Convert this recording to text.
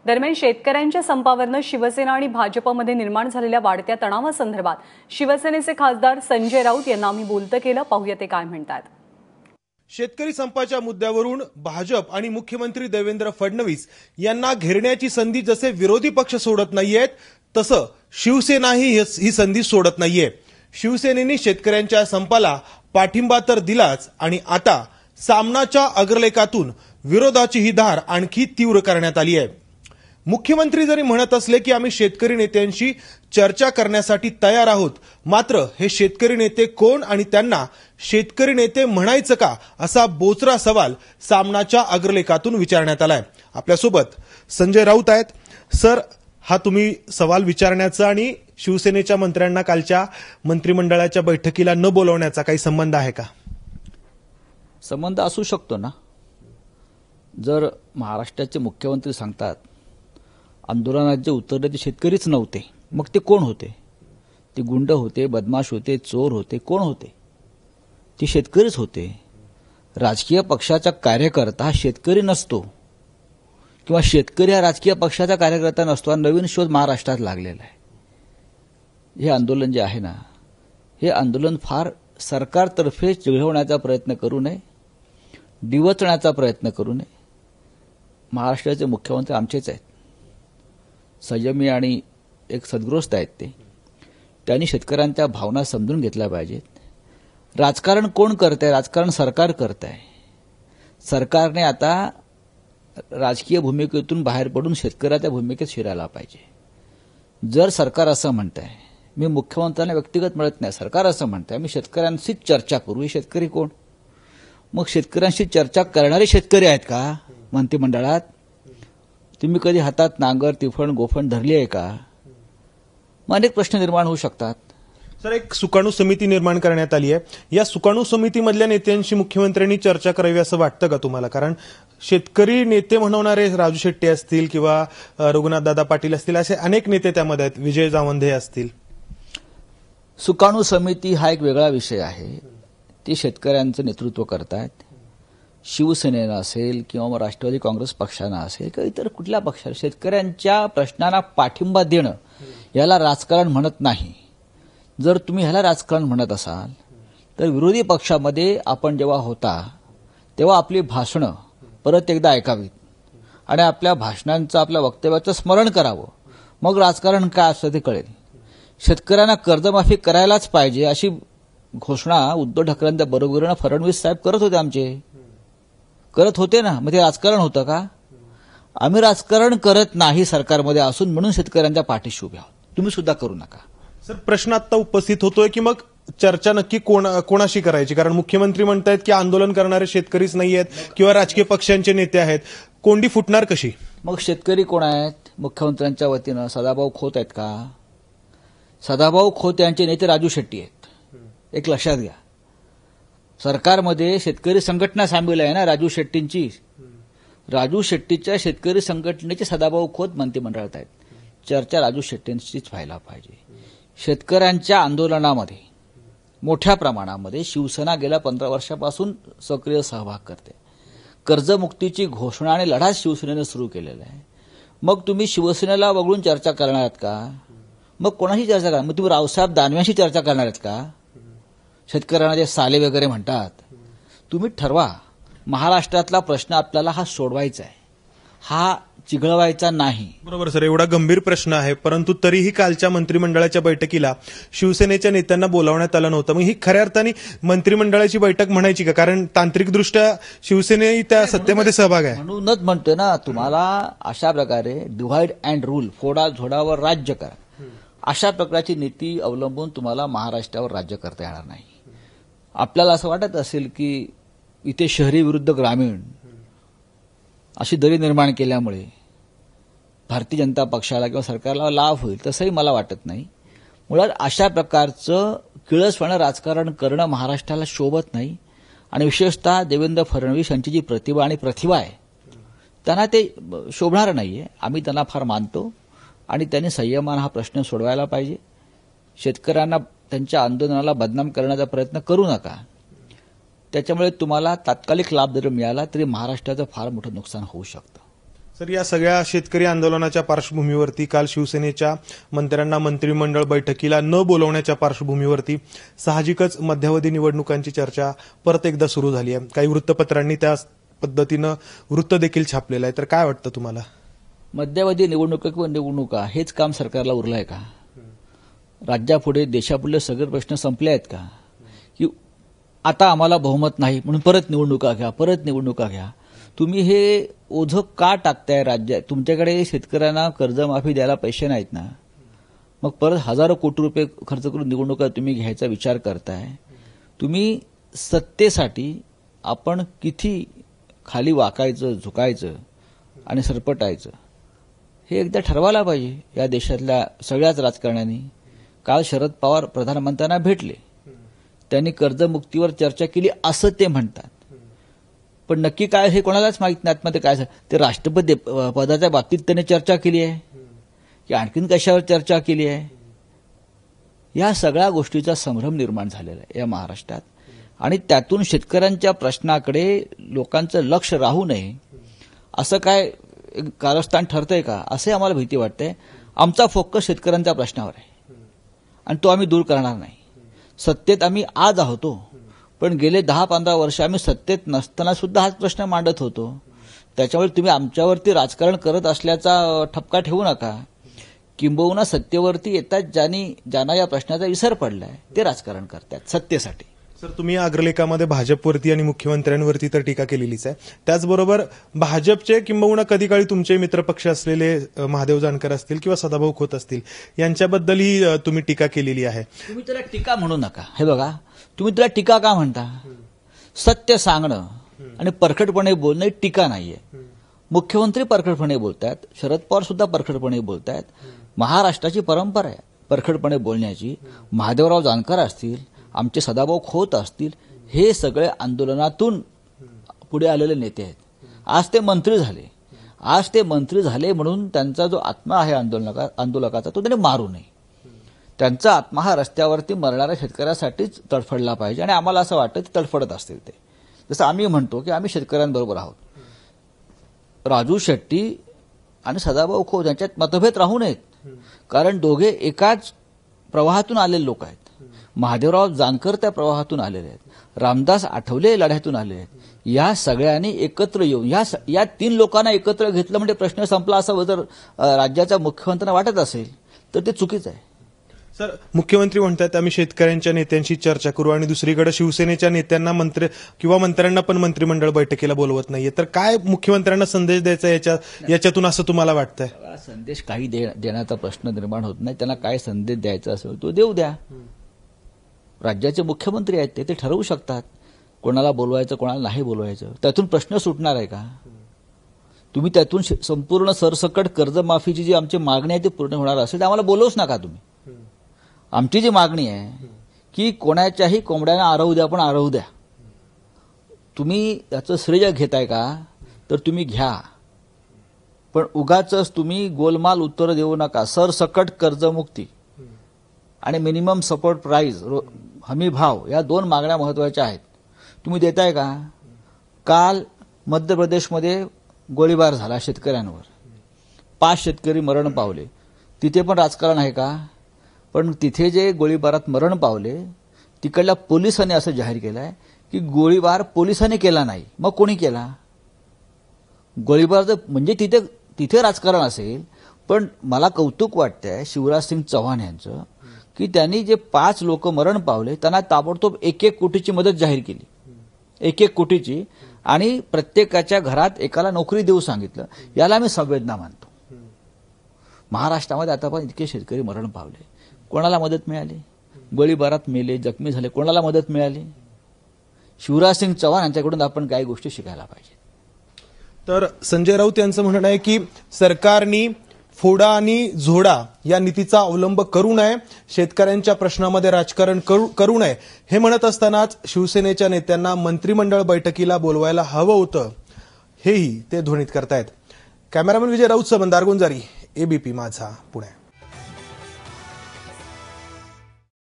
दरम्यान शेतकऱ्यांच्या संपावरनं शिवसेना आणि भाजपमध्ये निर्माण झालेल्या वाढत्या तणावासंदर्भात शिवसेनेचे खासदार संजय राऊत यांना आम्ही बोलतं केलं. पाहूया ते काय म्हणतात. शेतकरी संपाच्या मुद्द्यावरून भाजप आणि मुख्यमंत्री देवेंद्र फडणवीस यांना घेरण्याची संधी जसे विरोधी पक्ष सोडत नाहीयेत, तसं शिवसेनाही ही संधी सोडत नाहीये. शिवसेनेने शेतकऱ्यांच्या संपाला पाठिंबा तर दिलाच आणि आता सामनाच्या अग्रलेखातून विरोधाची ही धार आणखी तीव्र करण्यात आली आहे. मुख्यमंत्री जरी म्हणत असले की आम्ही शेतकरी नेत्यांशी चर्चा करण्यासाठी तयार आहोत, मात्र हे शेतकरी नेते कोण आणि त्यांना शेतकरी नेते म्हणायचं का, असा बोचरा सवाल सामनाच्या अग्रलेखातून विचारण्यात आलाय. आपल्यासोबत संजय राऊत आहेत. सर, हा तुम्ही सवाल विचारण्याचा आणि शिवसेनेच्या मंत्र्यांना कालच्या मंत्रिमंडळाच्या बैठकीला न बोलवण्याचा काही संबंध आहे का? संबंध असू शकतो ना. जर महाराष्ट्राचे मुख्यमंत्री सांगतात आंदोलनात जे उतरले ते शेतकरीच नव्हते, मग ते कोण होते? ते गुंड होते, बदमाश होते, चोर होते, कोण होते? ते शेतकरीच होते. राजकीय पक्षाचा कार्यकर्ता हा शेतकरी नसतो किंवा शेतकरी हा राजकीय पक्षाचा कार्यकर्ता नसतो. हा नवीन शोध महाराष्ट्रात लागलेला आहे. हे आंदोलन जे आहे ना, हे आंदोलन फार सरकारतर्फे चिघळवण्याचा प्रयत्न करू नये, डिवचण्याचा प्रयत्न करू नये. महाराष्ट्राचे मुख्यमंत्री आमचेच आहेत, संयमी आणि एक सद्गृहस्थ आहेत. त्यांनी शेतकऱ्यांच्या भावना समजून घेतल्या पाहिजेत. राजकारण कोण करतंय? राजकारण सरकार करतंय. सरकारने आता राजकीय भूमिकेतून बाहेर पडून शेतकऱ्याच्या भूमिकेत शिरायला पाहिजे. जर सरकार असं म्हणतंय, मी मुख्यमंत्र्यांना व्यक्तिगत म्हणत नाही, सरकार असं म्हणतंय मी शेतकऱ्यांशीच चर्चा करू, हे शेतकरी कोण? मग शेतकऱ्यांशी चर्चा करणारे शेतकरी आहेत का मंत्रिमंडळात? तुम्ही कधी हातात नांगर, तिफण, गोफण धरली आहे का? मग अनेक प्रश्न निर्माण होऊ शकतात. सर, एक सुकाणू समिती निर्माण करण्यात आली आहे. या सुकाणू समितीमधल्या नेत्यांशी मुख्यमंत्र्यांनी चर्चा करावी असं वाटतं का तुम्हाला? कारण शेतकरी नेते म्हणवणारे राजू शेट्टी असतील किंवा रघुनाथदादा पाटील असतील, असे अनेक नेते त्यामध्ये आहेत, विजय जावंधे असतील. सुकाणू समिती हा एक वेगळा विषय आहे. ते शेतकऱ्यांचं नेतृत्व करतायत. शिवसेनेनं असेल किंवा मग राष्ट्रवादी काँग्रेस पक्षानं असेल किंवा इतर कुठल्या पक्षाला शेतकऱ्यांच्या प्रश्नांना पाठिंबा देणं याला राजकारण म्हणत नाही. जर तुम्ही ह्याला राजकारण म्हणत असाल तर विरोधी पक्षामध्ये आपण जेव्हा होता तेव्हा आपली भाषणं परत एकदा ऐकावीत आणि आपल्या भाषणांचं, आपल्या वक्तव्याचं स्मरण करावं. मग राजकारण काय असतं ते कळेल. शेतकऱ्यांना कर्जमाफी करायलाच पाहिजे अशी घोषणा उद्धव ठाकरेंच्या बरोबरीनं फडणवीस साहेब करत होते. आमचे करत होते ना. मग ते राजकारण होतं का? आम्ही राजकारण करत नाही सरकारमध्ये असून, म्हणून शेतकऱ्यांच्या पाठीशी उभे आहोत. तुम्ही सुद्धा करू नका. सर, प्रश्न आता उपस्थित होतोय की मग चर्चा नक्की कोणाशी करायची? कारण मुख्यमंत्री म्हणतायत की आंदोलन करणारे शेतकरीच नाही आहेत किंवा राजकीय पक्षांचे नेते आहेत. कोंडी फुटणार कशी? मग शेतकरी कोण आहेत? मुख्यमंत्र्यांच्या वतीनं सदाभाऊ खोत आहेत का? सदाभाऊ खोत यांचे नेते राजू शेट्टी आहेत. एक लक्षात घ्या. सरकारमध्ये शेतकरी संघटना सामील आहे ना राजू शेट्टींची. राजू शेट्टीच्या शेतकरी संघटनेचे सदाभाऊ खोत मंत्रिमंडळात आहेत. चर्चा राजू शेट्टींशीच व्हायला पाहिजे. शेतकऱ्यांच्या आंदोलनामध्ये मोठ्या प्रमाणामध्ये शिवसेना गेल्या 15 वर्षापासून सक्रिय सहभाग करते. कर्जमुक्तीची घोषणा आणि लढा शिवसेनेनं सुरू केलेला आहे. मग तुम्ही शिवसेनेला वगळून चर्चा करणार आहात का? मग कोणाशी चर्चा करणार? मग तुम्ही रावसाहेब दानवेंशी चर्चा करणार आहेत का? शेतकऱ्यांना जे साले वगैरे म्हणतात, तुम्ही ठरवा. महाराष्ट्रातला प्रश्न आपल्याला हा सोडवायचा आहे, हा चिघळवायचा नाही. बरोबर सर, एवढा गंभीर प्रश्न आहे, परंतु तरीही कालच्या मंत्रिमंडळाच्या बैठकीला शिवसेनेच्या नेत्यांना बोलावण्यात आलं नव्हतं. मग ही खऱ्या अर्थाने मंत्रिमंडळाची बैठक म्हणायची का? कारण तांत्रिकदृष्ट्या शिवसेनेही त्या सत्तेमध्ये सहभाग आहे. म्हणूनच म्हणतोय ना तुम्हाला, अशा प्रकारे डिव्हाइड अँड रूल, फोडा झोडावर राज्य करा, अशा प्रकारची नीती अवलंबून तुम्हाला महाराष्ट्रावर राज्य करता येणार नाही. आपल्याला असं वाटत असेल की इथे शहरी विरुद्ध ग्रामीण अशी दरी निर्माण केल्यामुळे भारतीय जनता पक्षाला किंवा सरकारला लाभ होईल, तसंही मला वाटत नाही. मुळात अशा प्रकारचं किळसवाणं राजकारण करणं महाराष्ट्राला शोभत नाही. आणि विशेषतः देवेंद्र फडणवीस यांची जी प्रतिभा आहे त्यांना ते शोभणार नाहीये. आम्ही त्यांना फार मानतो आणि त्यांनी संयमानं हा प्रश्न सोडवायला पाहिजे. शेतकऱ्यांना त्यांच्या आंदोलनाला बदनाम करण्याचा प्रयत्न करू नका. त्याच्यामुळे तुम्हाला तात्कालिक लाभ जरी मिळाला तरी महाराष्ट्राचं फार मोठं नुकसान होऊ शकतं. सर, या सगळ्या शेतकरी आंदोलनाच्या पार्श्वभूमीवरती काल शिवसेनेच्या मंत्र्यांना मंत्रिमंडळ बैठकीला न बोलवण्याच्या पार्श्वभूमीवरती साहजिकच मध्यावधी निवडणुकांची चर्चा परत एकदा सुरू झाली आहे. काही वृत्तपत्रांनी त्या पद्धतीनं वृत्त देखील छापलेलं आहे. तर काय वाटतं तुम्हाला? मध्यावधी निवडणुका किंवा निवडणुका हेच काम सरकारला उरलं आहे का? राज्यापुढे देशापुढे सगळे प्रश्न संपले आहेत का? की आता आम्हाला बहुमत नाही म्हणून परत निवडणुका घ्या. तुम्ही हे ओझं का टाकताय राज्यात? तुमच्याकडे शेतकऱ्यांना कर्जमाफी द्यायला पैसे नाहीत ना, मग परत हजारो कोटी रुपये खर्च करून निवडणुका तुम्ही घ्यायचा विचार करताय. तुम्ही सत्तेसाठी आपण किती खाली वाकायचं, झुकायचं आणि सरपटायचं हे एकदा ठरवायला पाहिजे या देशातल्या सगळ्याच राजकारण्यांनी. काल शरद पवार प्रधानमंत्र्यांना भेटले, त्यांनी कर्जमुक्तीवर चर्चा केली असं ते म्हणतात, पण नक्की काय हे कोणालाच माहित नाही. आत्महत्या काय ते राष्ट्रपती पदाच्या बाबतीत त्याने चर्चा केली आहे की आणखीन कशावर चर्चा केली आहे? या सगळ्या गोष्टीचा संभ्रम निर्माण झालेला आहे या महाराष्ट्रात आणि त्यातून शेतकऱ्यांच्या प्रश्नाकडे लोकांचं लक्ष राहू नये असं काय कारस्थान ठरतंय का असे आम्हाला भीती वाटते. आमचा फोकस शेतकऱ्यांच्या प्रश्नावर आहे आणि तो आम्ही दूर करणार नाही. सत्तेत आम्ही आज आहोतो, पण गेले 10-15 वर्ष आम्ही सत्तेत नसताना सुद्धा हाच प्रश्न मांडत होतो. त्याच्यामुळे तुम्ही आमच्यावरती राजकारण करत असल्याचा ठपका ठेवू नका. किंबहुना सत्तेवरती येतात ज्यांना या प्रश्नाचा विसर पडलाय ते राजकारण करतात सत्तेसाठी. सर, तुम्ही अग्रलेखामध्ये भाजपवरती आणि मुख्यमंत्र्यांवरती तर टीका केलेलीच आहे. त्याचबरोबर भाजपचे किंबहुना कधी काळी तुमचे मित्रपक्ष असलेले महादेव जानकर असतील किंवा सदाभाऊ खोत असतील यांच्याबद्दलही तुम्ही टीका केलेली आहे. तुम्ही त्याला टीका म्हणू नका. हे बघा, तुम्ही त्याला टीका का म्हणता? सत्य सांगणं आणि परखडपणे बोलणं ही टीका नाहीये. मुख्यमंत्री परखडपणे बोलतात, शरद पवार सुद्धा परखडपणे बोलतात. महाराष्ट्राची परंपरा आहे परखडपणे बोलण्याची. महादेवराव जानकर असतील, आमचे सदाभाऊ खोत असतील, हे सगळे आंदोलनातून पुढे आलेले नेते आहेत. आज ते मंत्री झाले म्हणून त्यांचा जो आत्मा आहे आंदोलकाचा तो त्याने मारू नये. त्यांचा आत्मा हा रस्त्यावरती मरणाऱ्या शेतकऱ्यासाठीच तडफडला पाहिजे आणि आम्हाला असं वाटतं ते तडफडत असतील. ते जसं आम्ही म्हणतो की आम्ही शेतकऱ्यांबरोबर आहोत. राजू शेट्टी आणि सदाभाऊ खोत यांच्यात मतभेद राहू नयेत, कारण दोघे एकाच प्रवाहातून आलेले लोक आहेत. महादेवराव जानकर त्या प्रवाहातून आलेले आहेत, रामदास आठवले लढ्यातून आलेले आहेत. या सगळ्यांनी एकत्र येऊन या 3 लोकांना एकत्र घेतलं म्हणजे प्रश्न संपला असं जर राज्याच्या मुख्यमंत्र्यांना वाटत असेल तर ते चुकीचं आहे. सर, मुख्यमंत्री म्हणतात आम्ही शेतकऱ्यांच्या नेत्यांशी चर्चा करू आणि दुसरीकडे शिवसेनेच्या नेत्यांना मंत्र्यांना पण मंत्रिमंडळ बैठकीला बोलवत नाहीये. तर काय मुख्यमंत्र्यांना संदेश द्यायचा याच्यातून असं तुम्हाला वाटतंय? संदेश काही देण्याचा प्रश्न निर्माण होत नाही. त्यांना काय संदेश द्यायचा असेल तो देऊ द्या. राज्याचे मुख्यमंत्री आहेत ते ठरवू शकतात कोणाला बोलवायचं कोणाला नाही बोलवायचं. त्यातून प्रश्न सुटणार आहे का? तुम्ही त्यातून संपूर्ण सरसकट कर्जमाफीची जी आमची मागणी आहे ती पूर्ण होणार असेल तर आम्हाला बोलवूच नका तुम्ही. आमची जी मागणी आहे की कोणाच्याही कोंबड्यांना आरवू द्या, पण आरवू द्या. तुम्ही याचं श्रेय घेताय का तर तुम्ही घ्या, पण उगाचच तुम्ही गोलमाल उत्तर देऊ नका. सरसकट कर्जमुक्ती आणि मिनिमम सपोर्ट प्राइस हमी भाव या 2 मागण्या महत्वाच्या आहेत. तुम्ही देताय का? काल मध्य प्रदेशमध्ये गोळीबार झाला शेतकऱ्यांवर, 5 शेतकरी मरण पावले. तिथे पण राजकारण आहे का? पण तिथे जे गोळीबारात मरण पावले तिकडल्या पोलिसांनी असं जाहीर केलं आहे की गोळीबार पोलिसांनी केला नाही, मग कोणी केला? गोळीबार म्हणजे तिथे राजकारण असेल. पण मला कौतुक वाटतंय शिवराजसिंग चौहान यांचं की त्यांनी जे 5 लोक मरण पावले त्यांना ताबडतोब 1-1 कोटीची मदत जाहीर केली, 1-1 कोटीची, आणि प्रत्येकाच्या घरात एकाला नोकरी देऊ सांगितलं. याला मी संवेदना मानतो. महाराष्ट्रामध्ये आता पण इतके शेतकरी मरण पावले, कोणाला मदत मिळाली? गोळीबारात मेले, जखमी झाले, कोणाला मदत मिळाली? शिवराजसिंग चौहान यांच्याकडून आपण काही गोष्टी शिकायला पाहिजे. तर संजय राऊत यांचं म्हणणं आहे की सरकारने फोडा आणि झोडा या नीतीचा अवलंब करू नये, शेतकऱ्यांच्या प्रश्नामध्ये राजकारण करू नये हे म्हणत असतानाच शिवसेनेच्या नेत्यांना मंत्रिमंडळ बैठकीला बोलवायला हवं होतं हेही ते ध्वनित करतायत. कॅमेरामन विजय राऊत, दारगुंजारी, एबीपी माझा, पुणे.